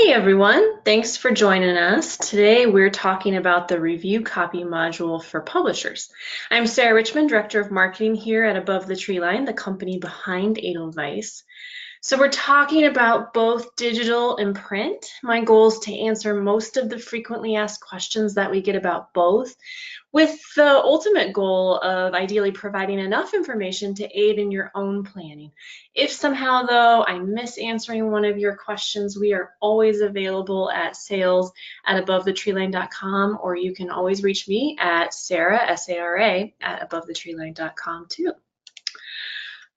Hey everyone, thanks for joining us. Today we're talking about the review copy module for publishers. I'm Sarah Richmond, Director of Marketing here at Above the Tree Line, the company behind Edelweiss. So we're talking about both digital and print. My goal is to answer most of the frequently asked questions that we get about both, with the ultimate goal of ideally providing enough information to aid in your own planning. If somehow, though, I miss answering one of your questions, we are always available at sales@abovethetreeline.com, or you can always reach me at Sarah, S-A-R-A, at abovethetreeline.com too.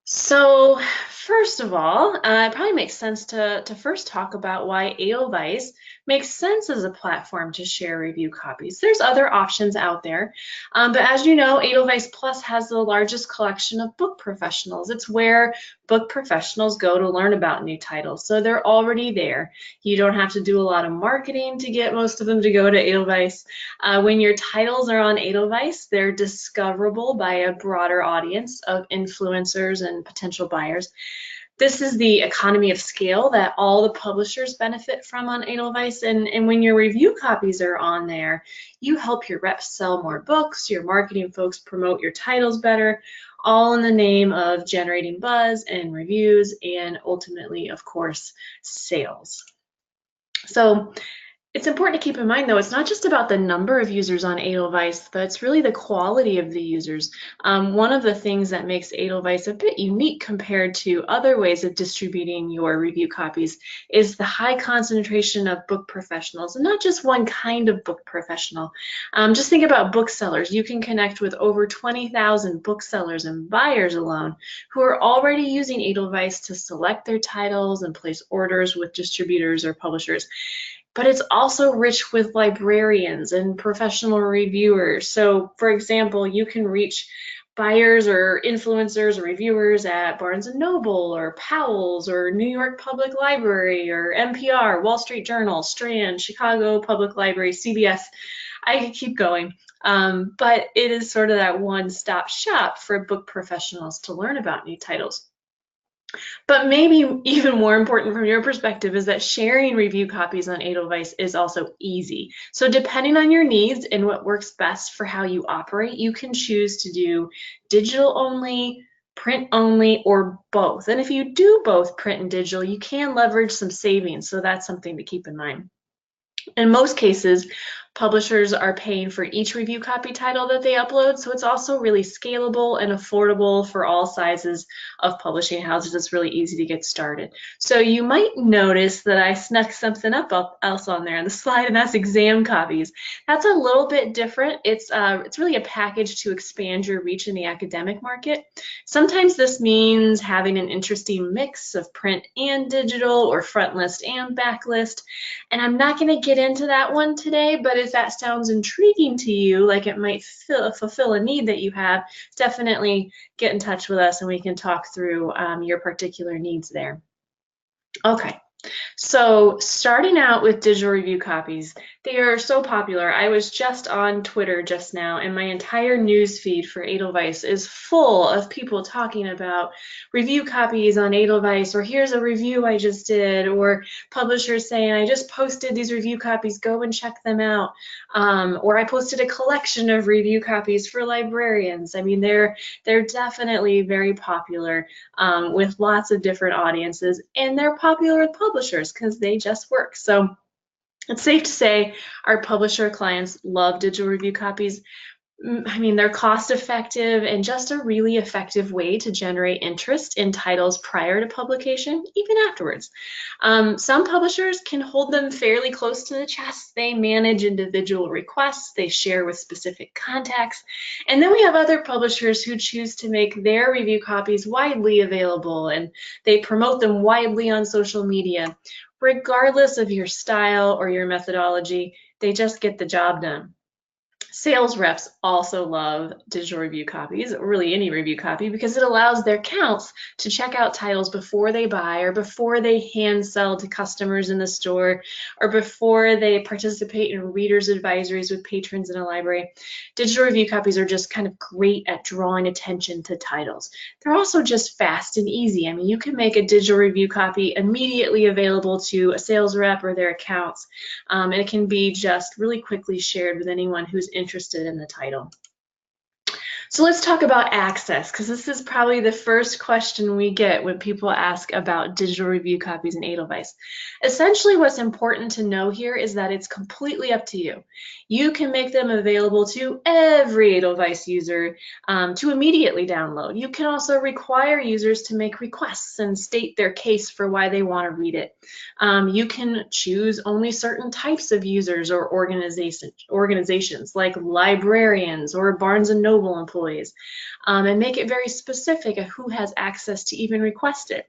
So first of all, it probably makes sense to first talk about why Edelweiss makes sense as a platform to share review copies. There's other options out there, but as you know, Edelweiss Plus has the largest collection of book professionals. It's where book professionals go to learn about new titles, so they're already there. You don't have to do a lot of marketing to get most of them to go to Edelweiss. When your titles are on Edelweiss, they're discoverable by a broader audience of influencers and potential buyers. This is the economy of scale that all the publishers benefit from on Edelweiss, and when your review copies are on there, you help your reps sell more books, your marketing folks promote your titles better, all in the name of generating buzz and reviews and ultimately, of course, sales. So it's important to keep in mind, though, it's not just about the number of users on Edelweiss, but it's really the quality of the users. One of the things that makes Edelweiss a bit unique compared to other ways of distributing your review copies is the high concentration of book professionals, and not just one kind of book professional. Just think about booksellers. You can connect with over 20,000 booksellers and buyers alone who are already using Edelweiss to select their titles and place orders with distributors or publishers. But it's also rich with librarians and professional reviewers. So, for example, you can reach buyers or influencers or reviewers at Barnes & Noble or Powell's or New York Public Library or NPR, Wall Street Journal, Strand, Chicago Public Library, CBS. I could keep going. But it is sort of that one-stop shop for book professionals to learn about new titles. But maybe even more important from your perspective is that sharing review copies on Edelweiss is also easy. So depending on your needs and what works best for how you operate, you can choose to do digital only, print only, or both. And if you do both print and digital, you can leverage some savings. So that's something to keep in mind. In most cases, publishers are paying for each review copy title that they upload, so it's also really scalable and affordable for all sizes of publishing houses. It's really easy to get started. So you might notice that I snuck something else on there on the slide, and that's exam copies. That's a little bit different. It's really a package to expand your reach in the academic market. Sometimes this means having an interesting mix of print and digital, or front list and back list, and I'm not going to get into that one today, but if that sounds intriguing to you, like it might fulfill a need that you have, definitely get in touch with us and we can talk through your particular needs there. Okay. So starting out with digital review copies, they are so popular. I was just on Twitter just now, and my entire news feed for Edelweiss is full of people talking about review copies on Edelweiss, or here's a review I just did, or publishers saying, I just posted these review copies, go and check them out, or I posted a collection of review copies for librarians. I mean, they're definitely very popular with lots of different audiences, and they're popular with publishers because they just work. So it's safe to say our publisher clients love digital review copies. I mean, they're cost effective and just a really effective way to generate interest in titles prior to publication, even afterwards. Some publishers can hold them fairly close to the chest. They manage individual requests, they share with specific contacts, and then we have other publishers who choose to make their review copies widely available, and they promote them widely on social media. Regardless of your style or your methodology, they just get the job done. Sales reps also love digital review copies, really any review copy, because it allows their accounts to check out titles before they buy or before they hand sell to customers in the store or before they participate in readers advisories with patrons in a library. Digital review copies are just kind of great at drawing attention to titles. They're also just fast and easy. I mean, you can make a digital review copy immediately available to a sales rep or their accounts, and it can be just really quickly shared with anyone who's interested in the title. So let's talk about access, because this is probably the first question we get when people ask about digital review copies in Edelweiss. Essentially, what's important to know here is that it's completely up to you. You can make them available to every Edelweiss user to immediately download. You can also require users to make requests and state their case for why they want to read it. You can choose only certain types of users or organizations like librarians or Barnes & Noble employees, and make it very specific of who has access to even request it.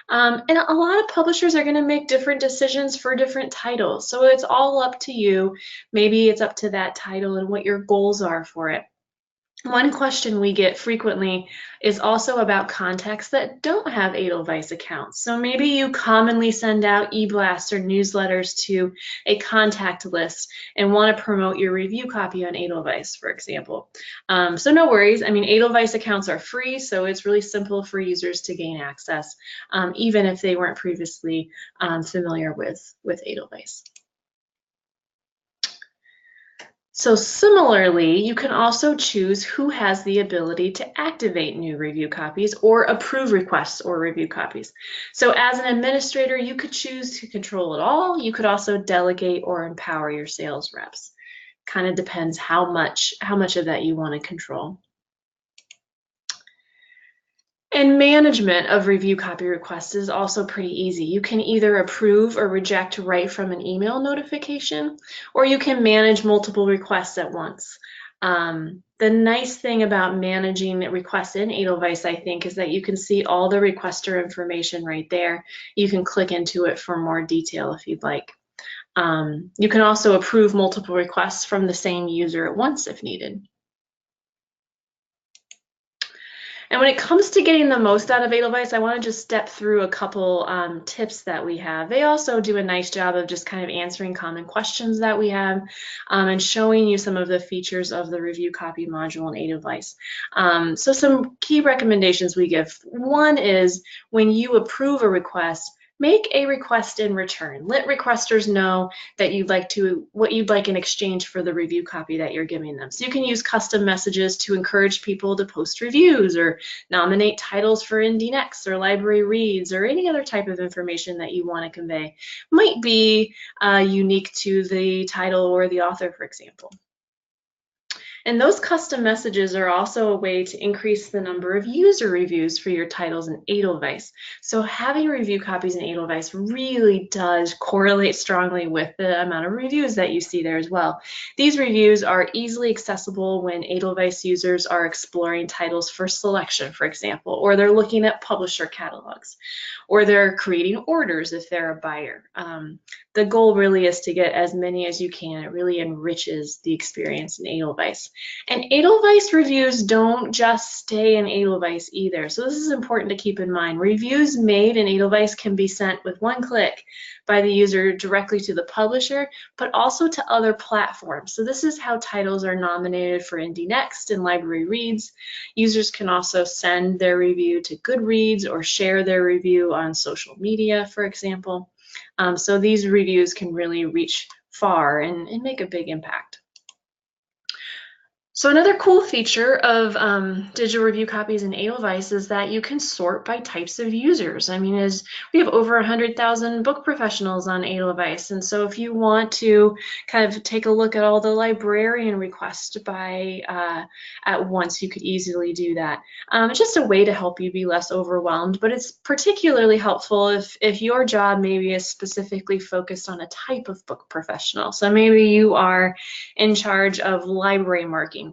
And a lot of publishers are going to make different decisions for different titles, so it's all up to you. Maybe it's up to that title and what your goals are for it. One question we get frequently is also about contacts that don't have Edelweiss accounts. So maybe you commonly send out e-blasts or newsletters to a contact list and want to promote your review copy on Edelweiss, for example. So no worries. I mean, Edelweiss accounts are free, so it's really simple for users to gain access, even if they weren't previously familiar with Edelweiss. So similarly, you can also choose who has the ability to activate new review copies or approve requests or review copies. So as an administrator, you could choose to control it all. You could also delegate or empower your sales reps. Kind of depends how much of that you want to control. And management of review copy requests is also pretty easy. You can either approve or reject right from an email notification, or you can manage multiple requests at once. The nice thing about managing requests in Edelweiss, I think, is that you can see all the requester information right there. You can click into it for more detail if you'd like. You can also approve multiple requests from the same user at once if needed. And when it comes to getting the most out of Edelweiss, I want to just step through a couple tips that we have. They also do a nice job of just kind of answering common questions that we have and showing you some of the features of the review copy module in Edelweiss. So some key recommendations we give. One is when you approve a request, make a request in return. Let requesters know that what you'd like in exchange for the review copy that you're giving them. So you can use custom messages to encourage people to post reviews or nominate titles for Indie Next or Library Reads or any other type of information that you want to convey. Might be unique to the title or the author, for example. And those custom messages are also a way to increase the number of user reviews for your titles in Edelweiss. So having review copies in Edelweiss really does correlate strongly with the amount of reviews that you see there as well. These reviews are easily accessible when Edelweiss users are exploring titles for selection, for example, or they're looking at publisher catalogs, or they're creating orders if they're a buyer. The goal really is to get as many as you can. It really enriches the experience in Edelweiss. And Edelweiss reviews don't just stay in Edelweiss either. So this is important to keep in mind. Reviews made in Edelweiss can be sent with one click by the user directly to the publisher, but also to other platforms. So this is how titles are nominated for Indie Next and Library Reads. Users can also send their review to Goodreads or share their review on social media, for example. So these reviews can really reach far and make a big impact. So another cool feature of digital review copies in Edelweiss is that you can sort by types of users. I mean, we have over 100,000 book professionals on Edelweiss, and so if you want to kind of take a look at all the librarian requests at once, you could easily do that. It's just a way to help you be less overwhelmed, but it's particularly helpful if your job maybe is specifically focused on a type of book professional. So maybe you are in charge of library marketing,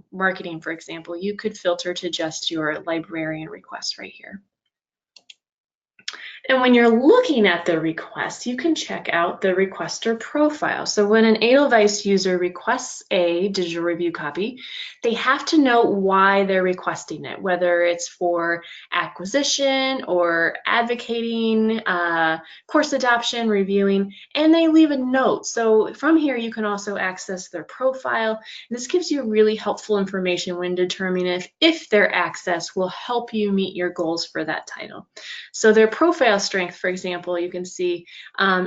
for example. You could filter to just your librarian requests right here. And when you're looking at the request, you can check out the requester profile. So when an Edelweiss user requests a digital review copy, they have to know why they're requesting it, whether it's for acquisition or advocating, course adoption, reviewing, and they leave a note. So from here, you can also access their profile. And this gives you really helpful information when determining if their access will help you meet your goals for that title. So their profile strength, for example, you can see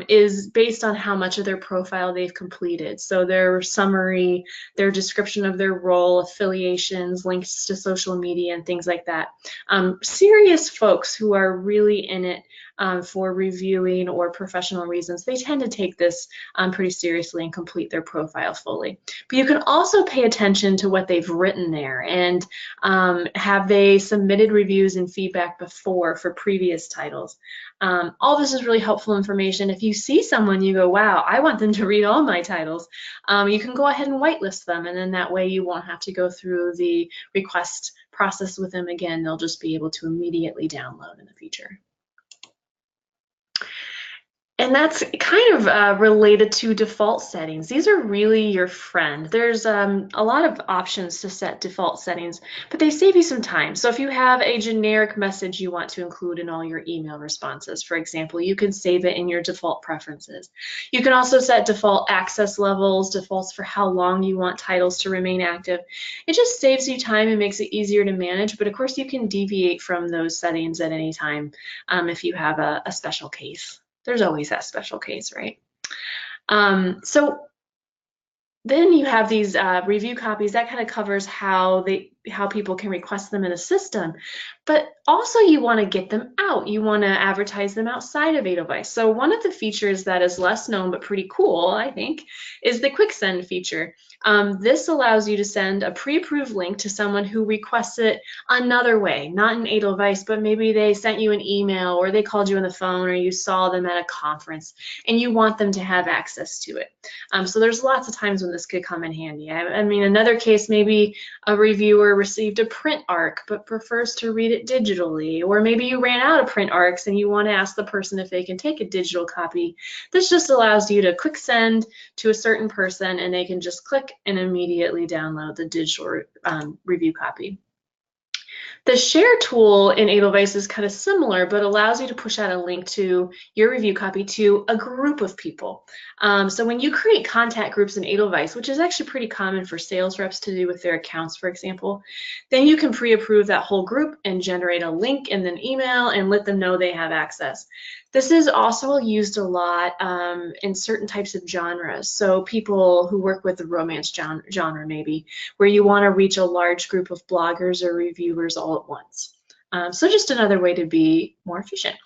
is based on how much of their profile they've completed. So their summary, their description of their role, affiliations, links to social media, and things like that. Serious folks who are really in it for reviewing or professional reasons, they tend to take this pretty seriously and complete their profile fully. But you can also pay attention to what they've written there, and have they submitted reviews and feedback before for previous titles. All this is really helpful information. If you see someone, you go, wow, I want them to read all my titles, you can go ahead and whitelist them, and then that way you won't have to go through the request process with them again. They'll just be able to immediately download in the future. And that's kind of related to default settings. These are really your friend. There's a lot of options to set default settings, but they save you some time. So if you have a generic message you want to include in all your email responses, for example, you can save it in your default preferences. You can also set default access levels, defaults for how long you want titles to remain active. It just saves you time and makes it easier to manage, but of course you can deviate from those settings at any time if you have a special case. There's always that special case, right? So then you have these review copies. That kind of covers how people can request them in a system. But also you want to get them out. You want to advertise them outside of Edelweiss. So one of the features that is less known but pretty cool, I think, is the quick send feature. This allows you to send a pre-approved link to someone who requests it another way, not in Edelweiss, but maybe they sent you an email or they called you on the phone or you saw them at a conference and you want them to have access to it. So there's lots of times when this could come in handy. I mean, another case, maybe a reviewer received a print ARC but prefers to read it digitally, or maybe you ran out of print ARCs and you want to ask the person if they can take a digital copy. This just allows you to quick send to a certain person and they can just click and immediately download the digital review copy. The share tool in Edelweiss is kind of similar, but allows you to push out a link to your review copy to a group of people. So when you create contact groups in Edelweiss, which is actually pretty common for sales reps to do with their accounts, for example, then you can pre-approve that whole group and generate a link and then email and let them know they have access. This is also used a lot in certain types of genres. So people who work with the romance genre maybe, where you want to reach a large group of bloggers or reviewers all at once. So just another way to be more efficient.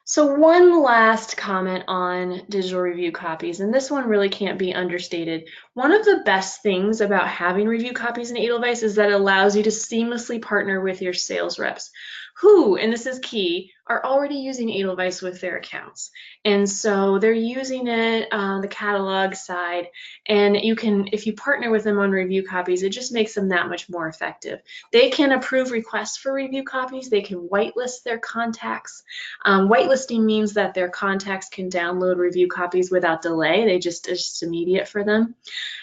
So one last comment on digital review copies, and this one really can't be understated. One of the best things about having review copies in Edelweiss is that it allows you to seamlessly partner with your sales reps who, and this is key, are already using Edelweiss with their accounts. And so they're using it on the catalog side, and you can, if you partner with them on review copies, it just makes them that much more effective. They can approve requests for review copies, they can whitelist their contacts. Whitelisting means that their contacts can download review copies without delay. It's just immediate for them.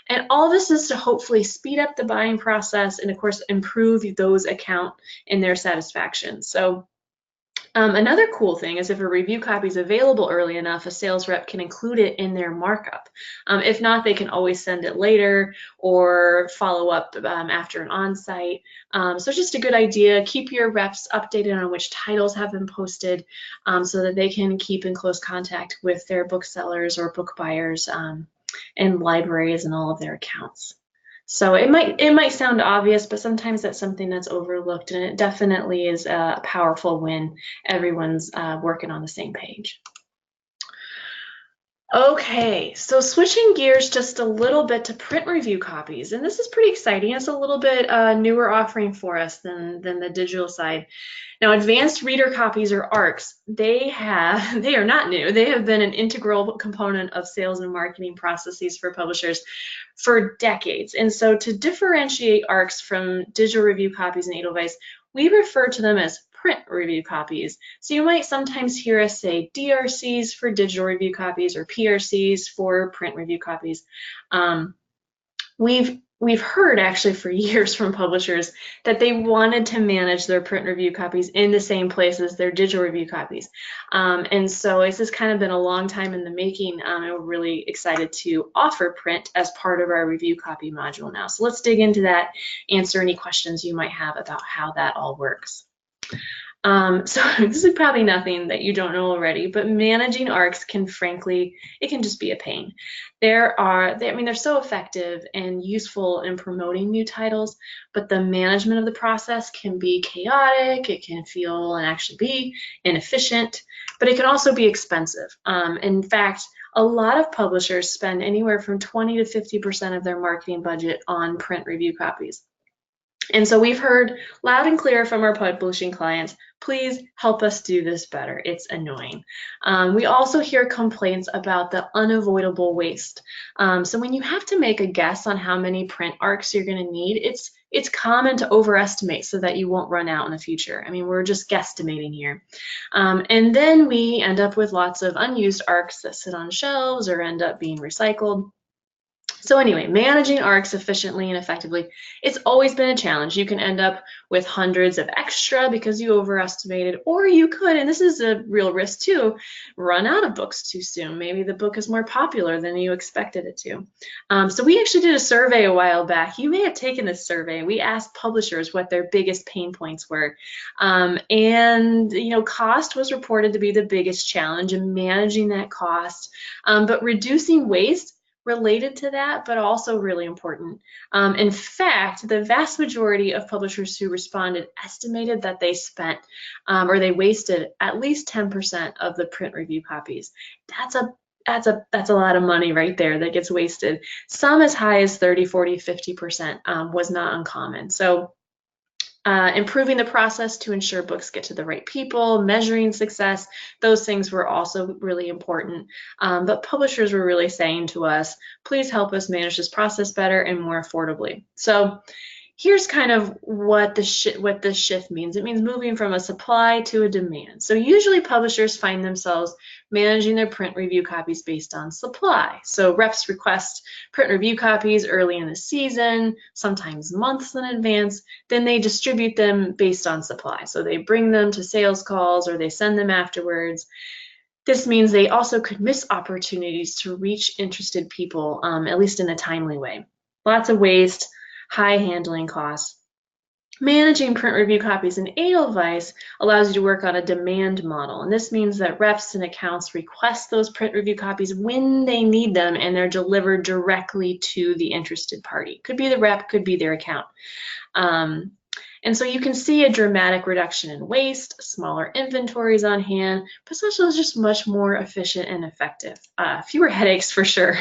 And all this is to hopefully speed up the buying process and of course improve those account and their satisfaction. So another cool thing is if a review copy is available early enough, a sales rep can include it in their markup. If not, they can always send it later or follow up after an on-site. So just a good idea. Keep your reps updated on which titles have been posted so that they can keep in close contact with their booksellers or book buyers and libraries and all of their accounts. So it might sound obvious, but sometimes that's something that's overlooked, and it definitely is a powerful when everyone's working on the same page. Okay, so switching gears just a little bit to print review copies, and this is pretty exciting. It's a little bit newer offering for us than the digital side. Now, advanced reader copies or ARCs, they are not new. They have been an integral component of sales and marketing processes for publishers for decades. And so to differentiate ARCs from digital review copies in Edelweiss, we refer to them as print review copies. So you might sometimes hear us say DRCs for digital review copies or PRCs for print review copies. We've heard actually for years from publishers that they wanted to manage their print review copies in the same place as their digital review copies. And so it's just kind of been a long time in the making, and we're really excited to offer print as part of our review copy module now. So let's dig into that, answer any questions you might have about how that all works. So this is probably nothing that you don't know already, but managing ARCs can frankly, it can just be a pain. They're so effective and useful in promoting new titles, but the management of the process can be chaotic, it can feel and actually be inefficient, but it can also be expensive. In fact, a lot of publishers spend anywhere from 20 to 50% of their marketing budget on print review copies. And so we've heard loud and clear from our publishing clients, please help us do this better. It's annoying. We also hear complaints about the unavoidable waste. So when you have to make a guess on how many print ARCs you're going to need, it's common to overestimate so that you won't run out in the future. I mean, we're just guesstimating here. And then we end up with lots of unused ARCs that sit on shelves or end up being recycled. So anyway, managing ARCs efficiently and effectively, it's always been a challenge. You can end up with hundreds of extra because you overestimated, or you could, and this is a real risk too, run out of books too soon. Maybe the book is more popular than you expected it to. So we actually did a survey a while back. You may have taken this survey. We asked publishers what their biggest pain points were. And cost was reported to be the biggest challenge in managing that cost, but reducing waste related to that, but also really important. In fact, the vast majority of publishers who responded estimated that they spent or they wasted at least 10% of the print review copies. That's a lot of money right there that gets wasted. Some as high as 30, 40, 50% was not uncommon. So improving the process to ensure books get to the right people, measuring success, those things were also really important. But publishers were really saying to us, please help us manage this process better and more affordably. So here's kind of what this shift means. It means moving from a supply to a demand. So usually publishers find themselves managing their print review copies based on supply. So reps request print review copies early in the season, sometimes months in advance. Then they distribute them based on supply. So they bring them to sales calls or they send them afterwards. This means they also could miss opportunities to reach interested people, at least in a timely way. Lots of waste, high handling costs. Managing print review copies in Edelweiss allows you to work on a demand model, and this means that reps and accounts request those print review copies when they need them, and they're delivered directly to the interested party. Could be the rep, could be their account. And so you can see a dramatic reduction in waste, smaller inventories on hand, but especially just much more efficient and effective. Fewer headaches for sure.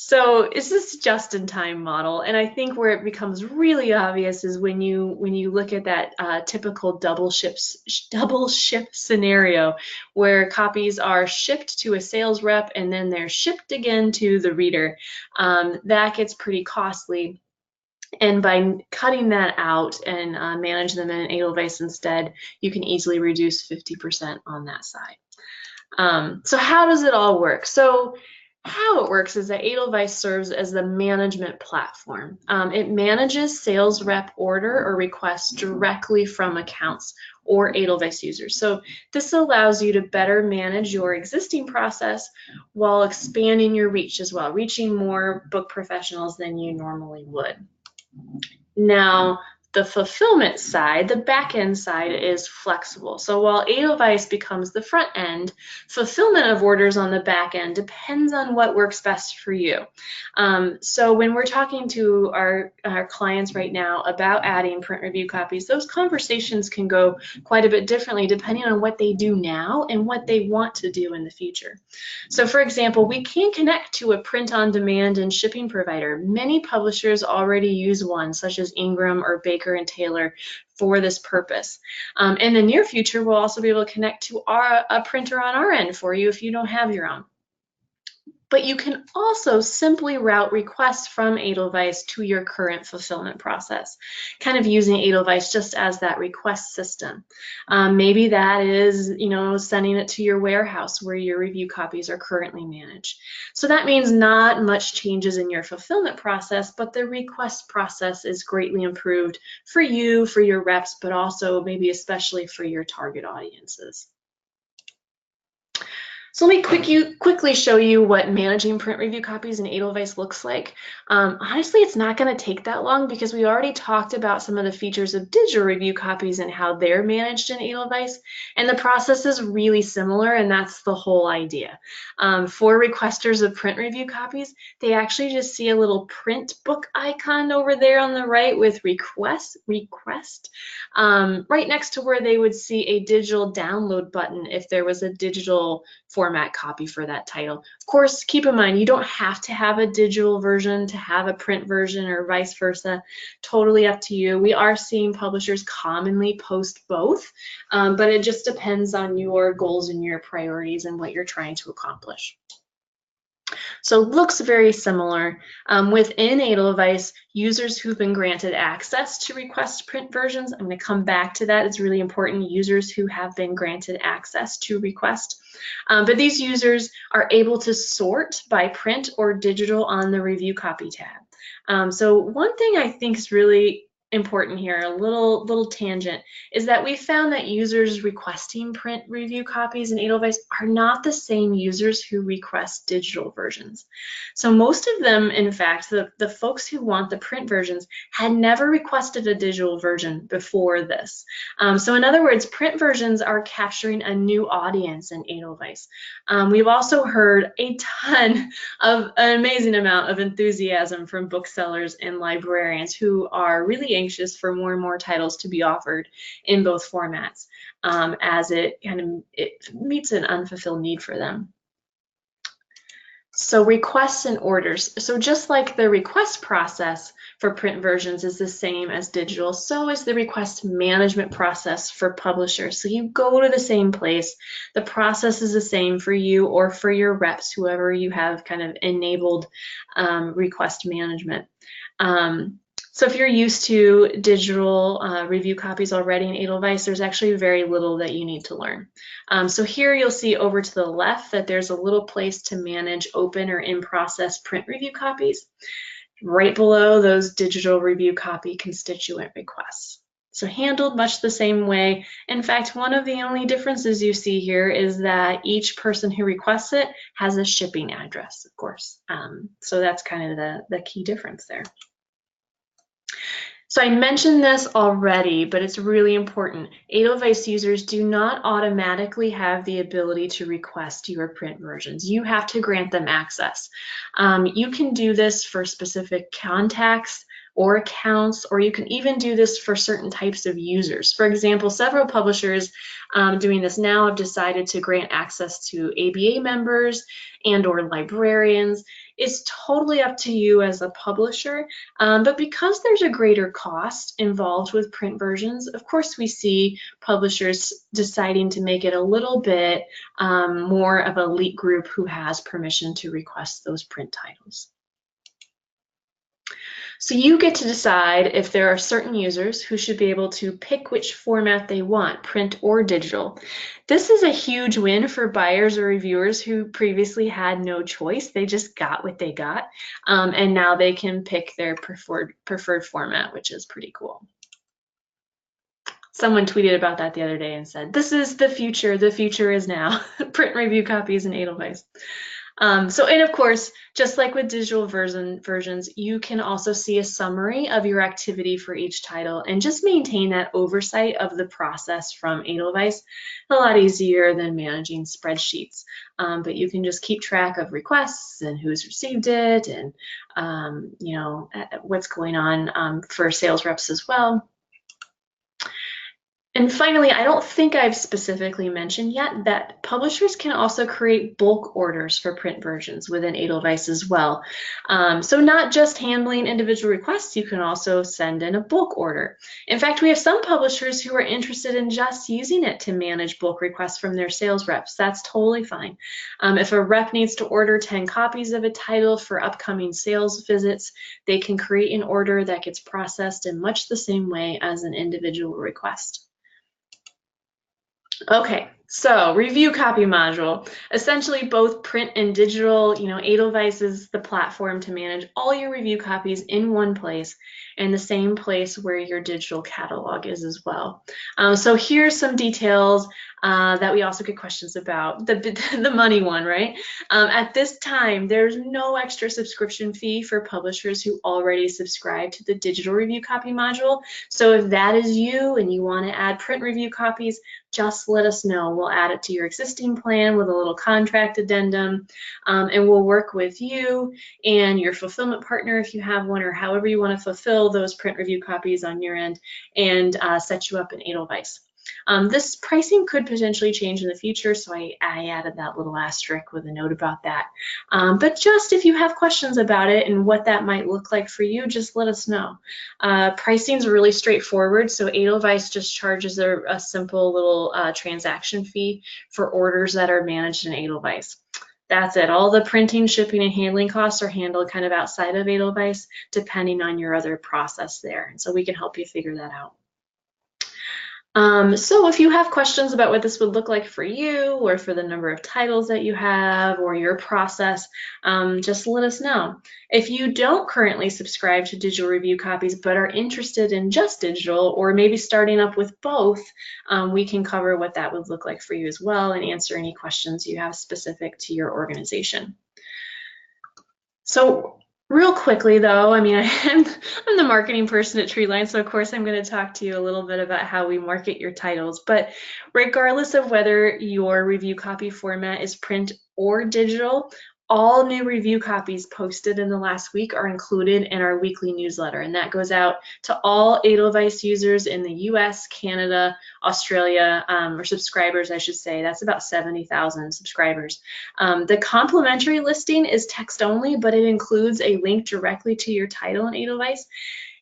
So it's this just-in-time model, and I think where it becomes really obvious is when you look at that typical double ship scenario, where copies are shipped to a sales rep and then they're shipped again to the reader. That gets pretty costly. And by cutting that out and manage them in an Edelweiss instead, you can easily reduce 50% on that side. So how does it all work? So how it works is that Edelweiss serves as the management platform. It manages sales rep order or requests directly from accounts or Edelweiss users. So this allows you to better manage your existing process while expanding your reach as well, reaching more book professionals than you normally would. Now, the fulfillment side, the back end side, is flexible. So while Edelweiss becomes the front end, fulfillment of orders on the back end depends on what works best for you. So when we're talking to our clients right now about adding print review copies, those conversations can go quite a bit differently depending on what they do now and what they want to do in the future. So for example, we can connect to a print on demand and shipping provider. Many publishers already use one, such as Ingram or Baker and Taylor, for this purpose. In the near future, we'll also be able to connect to a printer on our end for you if you don't have your own. But you can also simply route requests from Edelweiss to your current fulfillment process, kind of using Edelweiss just as that request system. Maybe that is, sending it to your warehouse where your review copies are currently managed. So that means not much changes in your fulfillment process, but the request process is greatly improved for you, for your reps, but also maybe especially for your target audiences. So let me quickly show you what managing print review copies in Edelweiss looks like. Honestly, it's not going to take that long because we already talked about some of the features of digital review copies and how they're managed in Edelweiss, and the process is really similar, and that's the whole idea. For requesters of print review copies, they actually just see a little print book icon over there on the right with request, right next to where they would see a digital download button if there was a digital format copy for that title. Of course, keep in mind, you don't have to have a digital version to have a print version or vice versa. Totally up to you. We are seeing publishers commonly post both, but it just depends on your goals and your priorities and what you're trying to accomplish. So it looks very similar. Within Edelweiss, users who've been granted access to request print versions, I'm going to come back to that. It's really important, users who have been granted access to request. But these users are able to sort by print or digital on the review copy tab. So one thing I think is really important here, a little tangent, is that we found that users requesting print review copies in Edelweiss are not the same users who request digital versions. So most of them, in fact, the folks who want the print versions had never requested a digital version before this. So in other words, print versions are capturing a new audience in Edelweiss. We've also heard a ton of an amazing amount of enthusiasm from booksellers and librarians who are really anxious for more and more titles to be offered in both formats, as it meets an unfulfilled need for them. So requests and orders. So just like the request process for print versions is the same as digital, so is the request management process for publishers. So you go to the same place. The process is the same for you or for your reps, whoever you have kind of enabled request management. So if you're used to digital review copies already in Edelweiss, there's actually very little that you need to learn. So here you'll see over to the left that there's a little place to manage open or in-process print review copies, right below those digital review copy constituent requests. So handled much the same way. In fact, one of the only differences you see here is that each person who requests it has a shipping address, of course. So that's kind of the key difference there. So I mentioned this already, but it's really important. Edelweiss users do not automatically have the ability to request your print versions. You have to grant them access. You can do this for specific contacts or accounts, or you can even do this for certain types of users. For example, several publishers doing this now have decided to grant access to ABA members and or librarians. It's totally up to you as a publisher, but because there's a greater cost involved with print versions, of course we see publishers deciding to make it a little bit more of an elite group who has permission to request those print titles. So you get to decide if there are certain users who should be able to pick which format they want, print or digital. This is a huge win for buyers or reviewers who previously had no choice. They just got what they got, and now they can pick their preferred format, which is pretty cool. Someone tweeted about that the other day and said, "This is the future is now." Print review copies in Edelweiss. And of course, just like with digital versions, you can also see a summary of your activity for each title and just maintain that oversight of the process from Edelweiss. A lot easier than managing spreadsheets, but you can just keep track of requests and who's received it and what's going on for sales reps as well. And finally, I don't think I've specifically mentioned yet that publishers can also create bulk orders for print versions within Edelweiss as well. So not just handling individual requests, you can also send in a bulk order. In fact, we have some publishers who are interested in just using it to manage bulk requests from their sales reps. That's totally fine. If a rep needs to order 10 copies of a title for upcoming sales visits, they can create an order that gets processed in much the same way as an individual request. Okay, so review copy module. Essentially both print and digital, Edelweiss is the platform to manage all your review copies in one place and the same place where your digital catalog is as well. So here's some details that we also get questions about. The money one, right? At this time, there's no extra subscription fee for publishers who already subscribe to the digital review copy module. So if that is you and you want to add print review copies, just let us know. We'll add it to your existing plan with a little contract addendum, and we'll work with you and your fulfillment partner if you have one, or however you want to fulfill those print review copies on your end, and set you up in Edelweiss. This pricing could potentially change in the future, so I added that little asterisk with a note about that. But just if you have questions about it and what that might look like for you, just let us know. Pricing is really straightforward, so Edelweiss just charges a simple little transaction fee for orders that are managed in Edelweiss. That's it. All the printing, shipping, and handling costs are handled kind of outside of Edelweiss, depending on your other process there. And so we can help you figure that out. So if you have questions about what this would look like for you, or for the number of titles that you have, or your process, just let us know. If you don't currently subscribe to digital review copies but are interested in just digital, or maybe starting up with both, we can cover what that would look like for you as well and answer any questions you have specific to your organization. So real quickly though, I'm the marketing person at Treeline, so of course I'm going to talk to you a little bit about how we market your titles. But regardless of whether your review copy format is print or digital, all new review copies posted in the last week are included in our weekly newsletter, and that goes out to all Edelweiss users in the US, Canada, Australia, or subscribers, I should say. That's about 70,000 subscribers. The complimentary listing is text only, but it includes a link directly to your title in Edelweiss.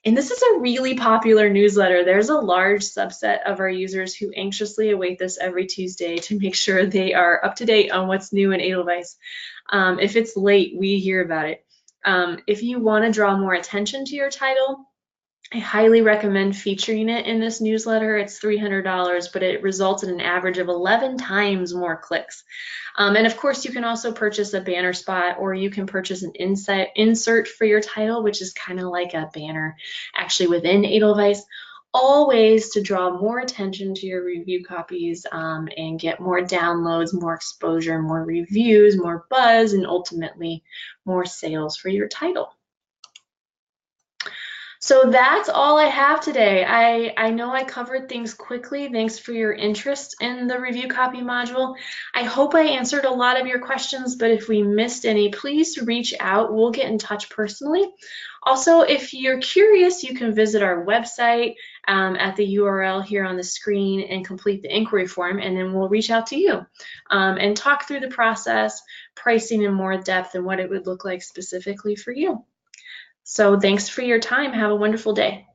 And this is a really popular newsletter. There's a large subset of our users who anxiously await this every Tuesday to make sure they are up to date on what's new in Edelweiss. If it's late, we hear about it. If you want to draw more attention to your title, I highly recommend featuring it in this newsletter. It's $300, but it results in an average of 11 times more clicks. And of course, you can also purchase a banner spot, or you can purchase an insert for your title, which is kind of like a banner actually within Edelweiss. All ways to draw more attention to your review copies and get more downloads, more exposure, more reviews, more buzz, and ultimately more sales for your title. So that's all I have today. I know I covered things quickly. Thanks for your interest in the review copy module. I hope I answered a lot of your questions, but if we missed any, please reach out. We'll get in touch personally. Also, if you're curious, you can visit our website at the URL here on the screen and complete the inquiry form, and then we'll reach out to you and talk through the process, pricing in more depth, and what it would look like specifically for you. So thanks for your time. Have a wonderful day.